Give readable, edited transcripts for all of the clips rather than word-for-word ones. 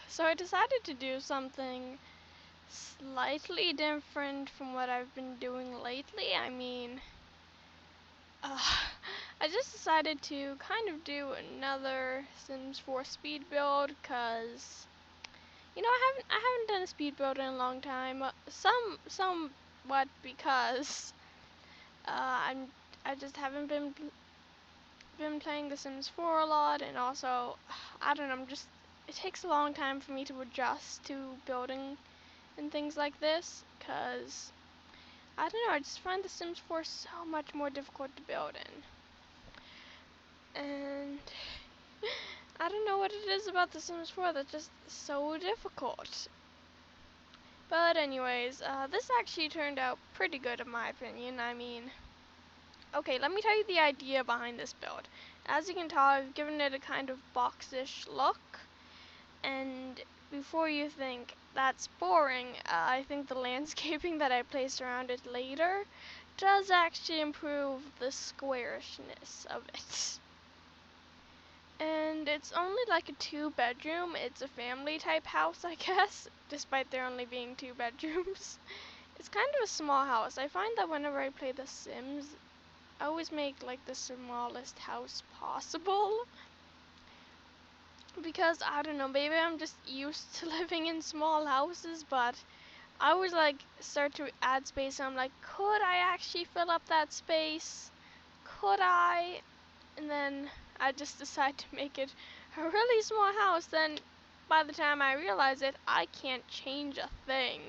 So I decided to do something slightly different from what I've been doing lately. I mean, I just decided to kind of do another Sims 4 speed build because I haven't done a speed build in a long time. Somewhat because I just haven't been playing The Sims 4 a lot, and also I don't know. It takes a long time for me to adjust to building and things like this, cause I don't know. I just find The Sims 4 so much more difficult to build in, and I don't know what it is about The Sims 4 that's just so difficult. But anyways, this actually turned out pretty good in my opinion. I mean, okay, let me tell you the idea behind this build. As you can tell, I've given it a kind of boxish look, and before you think that's boring, I think the landscaping that I placed around it later does actually improve the squarishness of it. And it's only like a 2-bedroom. It's a family type house, I guess, despite there only being 2 bedrooms. It's kind of a small house. I find that whenever I play The Sims, I always make like the smallest house possible. Because I don't know, maybe I'm just used to living in small houses, but I always like start to add space and I'm like, could I actually fill up that space? Could I? And then I just decide to make it a really small house. Then by the time I realize it, I can't change a thing.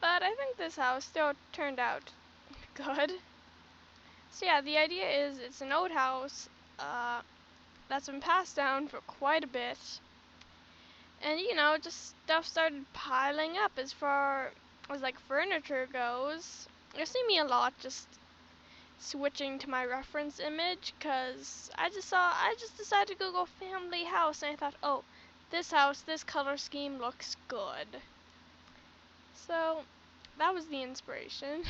But I think this house still turned out good. So yeah, the idea is it's an old house that's been passed down for quite a bit. And just stuff started piling up as far as like furniture goes. You see me a lot just switching to my reference image because I just decided to go family house, and I thought, oh, this house, this color scheme looks good. So that was the inspiration.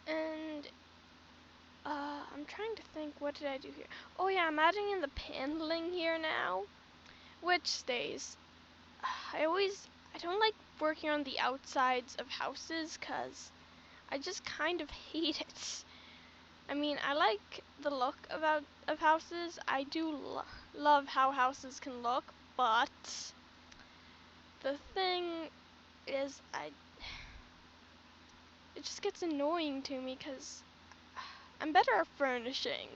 And I'm trying to think, what did I do here? Oh yeah, I'm adding in the paneling here now, which stays. I don't like working on the outsides of houses because I just kind of hate it. I mean, I like the look of houses. I do love how houses can look, but the thing is, it just gets annoying to me because I'm better at furnishing,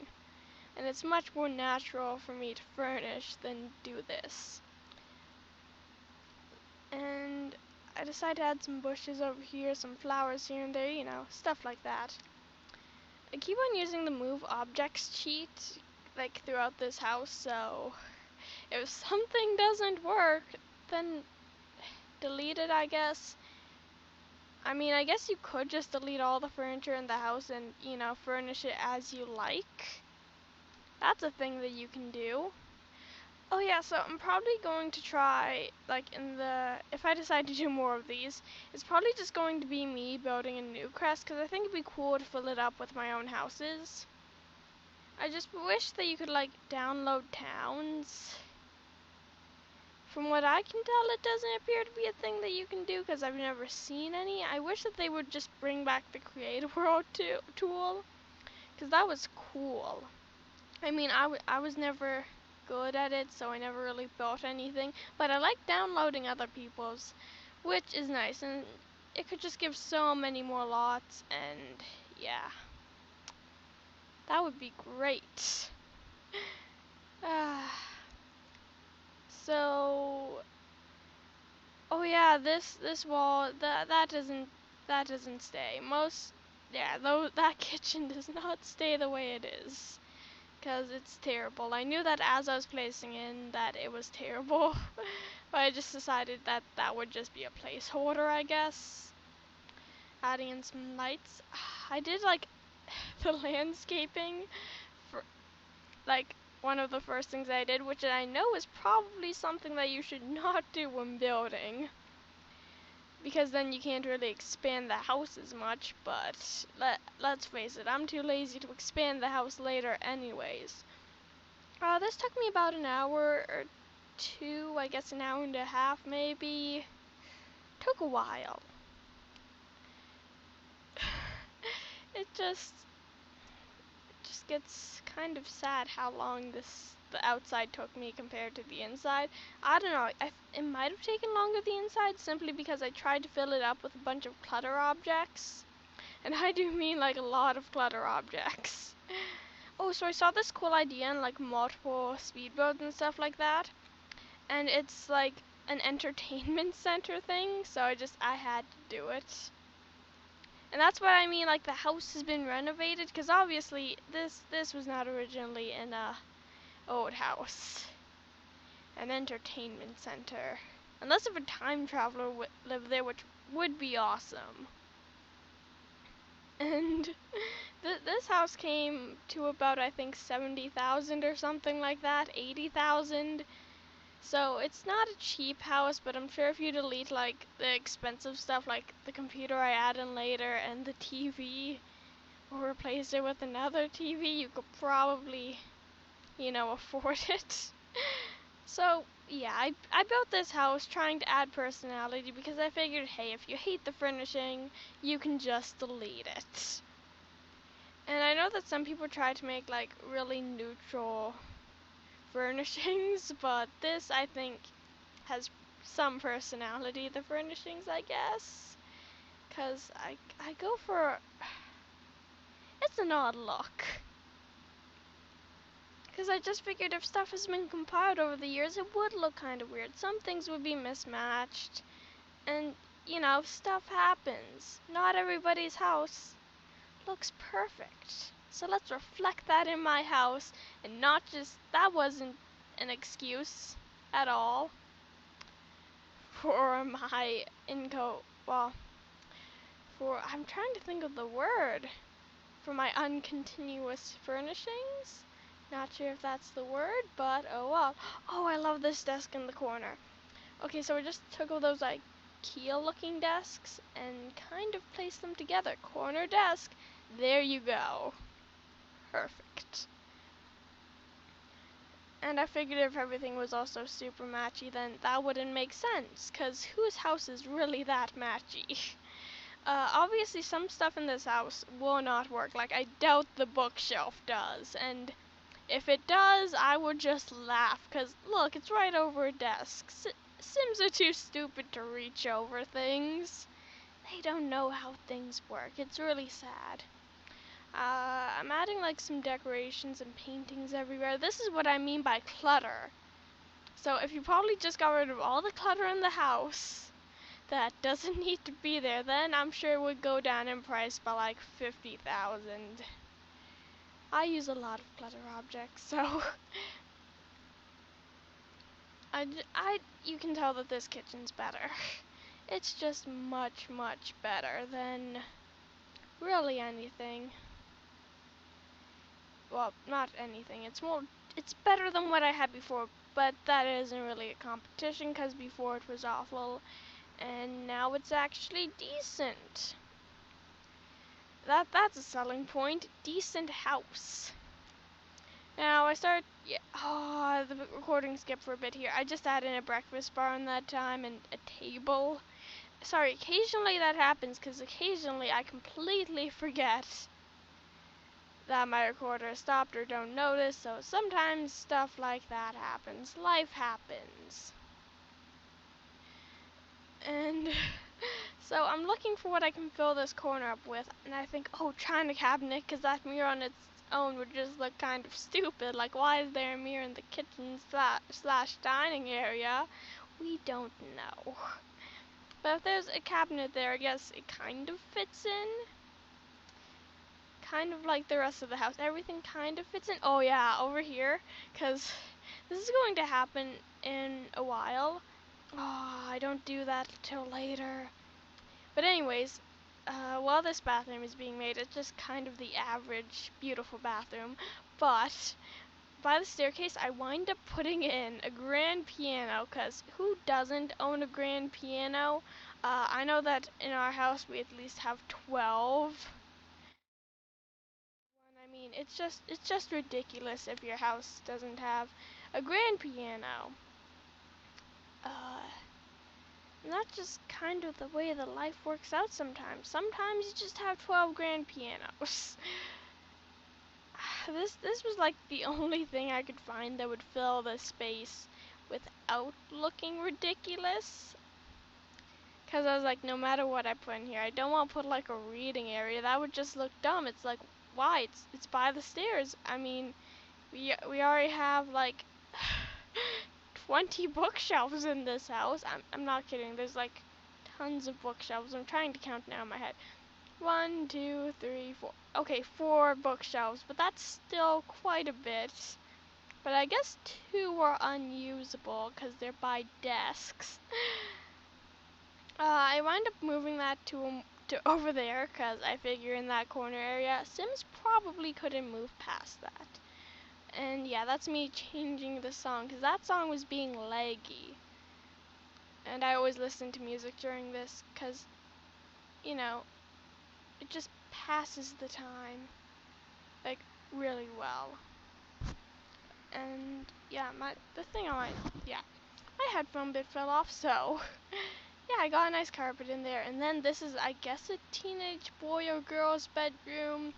and it's much more natural for me to furnish than do this. And I decided to add some bushes over here, some flowers here and there, stuff like that. I keep on using the move objects cheat like throughout this house, so if something doesn't work, then delete it, I guess. I mean, I guess you could just delete all the furniture in the house and, furnish it as you like. That's a thing that you can do. Oh yeah, so I'm probably going to try, like if I decide to do more of these, it's probably just going to be me building a new crest, because I think it'd be cool to fill it up with my own houses. I just wish that you could, like, download towns. From what I can tell, it doesn't appear to be a thing that you can do, because I've never seen any. I wish that they would just bring back the Create World tool, because that was cool. I mean, I was never good at it, so I never really built anything, but I like downloading other people's, which is nice, and it could just give so many more lots, and yeah, that would be great. So, oh yeah, this wall, that doesn't stay. Though that kitchen does not stay the way it is, because it's terrible. I knew that as I was placing in that it was terrible, but I just decided that that would just be a placeholder, I guess. Adding in some lights. I did like the landscaping for like one of the first things I did, which I know is probably something that you should not do when building, because then you can't really expand the house as much, but let's face it, I'm too lazy to expand the house later anyways. This took me about an hour or two, I guess an hour and a half maybe. Took a while. It just gets kind of sad how long the outside took me compared to the inside. I don't know, it might have taken longer the inside simply because I tried to fill it up with a bunch of clutter objects. And I do mean like a lot of clutter objects. Oh, so I saw this cool idea in like multiple speedboats and stuff like that. And it's like an entertainment center thing, so I had to do it. And that's what I mean, like the house has been renovated, because obviously this was not originally in a old house. An entertainment center. Unless if a time traveler lived there, which would be awesome. And this house came to about, I think, 70,000 or something like that, 80,000. So it's not a cheap house, but I'm sure if you delete like the expensive stuff like the computer I add in later and the TV, or replace it with another TV, you could probably, afford it. So yeah, I built this house trying to add personality because I figured, hey, if you hate the furnishing, you can just delete it. And I know that some people try to make like really neutral furnishings, but this I think has some personality, the furnishings, I guess. Cause I go for, it's an odd look. Cause I just figured if stuff has been compiled over the years, it would look kind of weird. Some things would be mismatched, and stuff happens. Not everybody's house looks perfect. So let's reflect that in my house, and not just, that wasn't an excuse at all for my I'm trying to think of the word, for my uncontinuous furnishings. Not sure if that's the word, but oh well. Oh, I love this desk in the corner. Okay, so we just took all those IKEA looking desks and kind of placed them together. Corner desk. There you go. Perfect. And I figured if everything was also super matchy, then that wouldn't make sense, because whose house is really that matchy? Obviously some stuff in this house will not work. Like, I doubt the bookshelf does, and if it does, I would just laugh, because look, it's right over a desk. Sims are too stupid to reach over things. They don't know how things work. It's really sad. I'm adding like some decorations and paintings everywhere. This is what I mean by clutter. So if you probably just got rid of all the clutter in the house that doesn't need to be there, then I'm sure it would go down in price by like 50,000. I use a lot of clutter objects, so you can tell that this kitchen's better. It's just much, much better than really anything. Well, not anything. It's better than what I had before, but that isn't really a competition because before it was awful, and now it's actually decent. That's a selling point. Decent house. Now the recording skipped for a bit here. I just added a breakfast bar in that time and a table. Sorry, occasionally that happens because occasionally I completely forget that my recorder stopped or don't notice, so sometimes stuff like that happens. Life happens. And so I'm looking for what I can fill this corner up with, and I think, oh, china cabinet, because that mirror on its own would just look kind of stupid. Like, why is there a mirror in the kitchen slash dining area? We don't know. But if there's a cabinet there, I guess it kind of fits in. Kind of like the rest of the house. Everything kind of fits in. Oh yeah, over here, because this is going to happen in a while. Oh, I don't do that till later. But anyways, while this bathroom is being made, it's just kind of the average beautiful bathroom. But by the staircase, I wind up putting in a grand piano, because who doesn't own a grand piano? I know that in our house we at least have 12. mean, it's just ridiculous if your house doesn't have a grand piano. And that's just kind of the way the life works out sometimes. Sometimes you just have 12 grand pianos. This was like the only thing I could find that would fill the space without looking ridiculous. Because I was like, no matter what I put in here, I don't want to put like a reading area. That would just look dumb. It's like, why? It's by the stairs. I mean, we already have like 20 bookshelves in this house. I'm not kidding. There's like tons of bookshelves. I'm trying to count now in my head. 1, 2, 3, 4. Okay, 4 bookshelves, but that's still quite a bit. But I guess 2 are unusable because they're by desks. I wind up moving that to over there because I figure in that corner area, Sims probably couldn't move past that. And yeah, that's me changing the song because that song was being laggy. And I always listen to music during this because, you know, it just passes the time like really well. And yeah, my headphone bit fell off, so yeah, I got a nice carpet in there. And then this is, I guess, a teenage boy or girl's bedroom.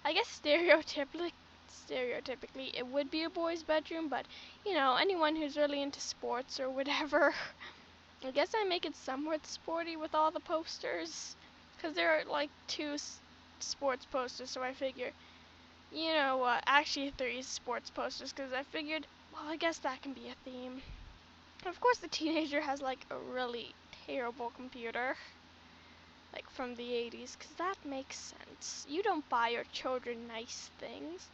I guess stereotypically it would be a boy's bedroom, but you know, anyone who's really into sports or whatever. I guess I make it somewhat sporty with all the posters, because there are like 2 sports posters, so I figure, you know what, actually 3 sports posters, because I figured, well, I guess that can be a theme. And of course the teenager has like a really terrible computer, like from the 80s, because that makes sense. You don't buy your children nice things.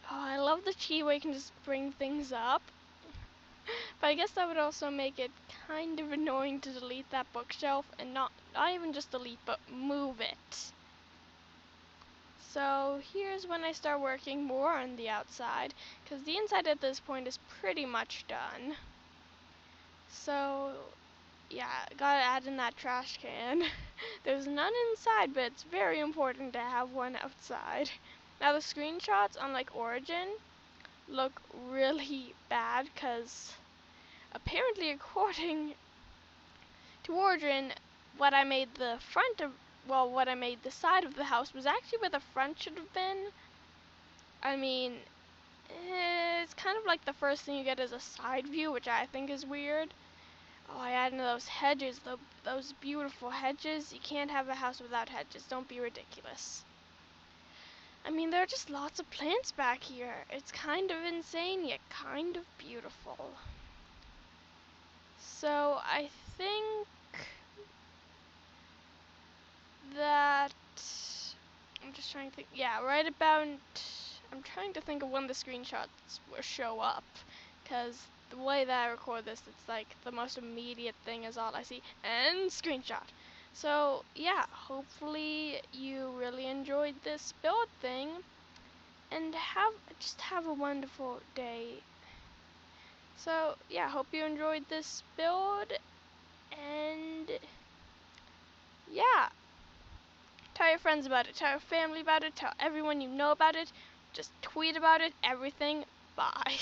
Oh, I love the key where you can just bring things up. But I guess that would also make it kind of annoying to delete that bookshelf, and not even just delete, but move it. So here's when I start working more on the outside, because the inside at this point is pretty much done. So yeah, gotta add in that trash can. There's none inside, but it's very important to have one outside. Now the screenshots on like Origin look really bad, because apparently according to Origin, what I made the side of the house was actually where the front should have been. I mean, it's kind of like the first thing you get is a side view, which I think is weird. Oh, I added those hedges, those beautiful hedges. You can't have a house without hedges. Don't be ridiculous. I mean, there are just lots of plants back here. It's kind of insane, yet kind of beautiful. So I think that I'm just trying to think. Yeah, right about. I'm trying to think of when the screenshots will show up, because the way that I record this, it's like the most immediate thing is all I see, and screenshot. So yeah, hopefully you really enjoyed this build thing, and have a wonderful day. So yeah, hope you enjoyed this build, and yeah, tell your friends about it, tell your family about it, tell everyone you know about it, just tweet about it, everything. Bye.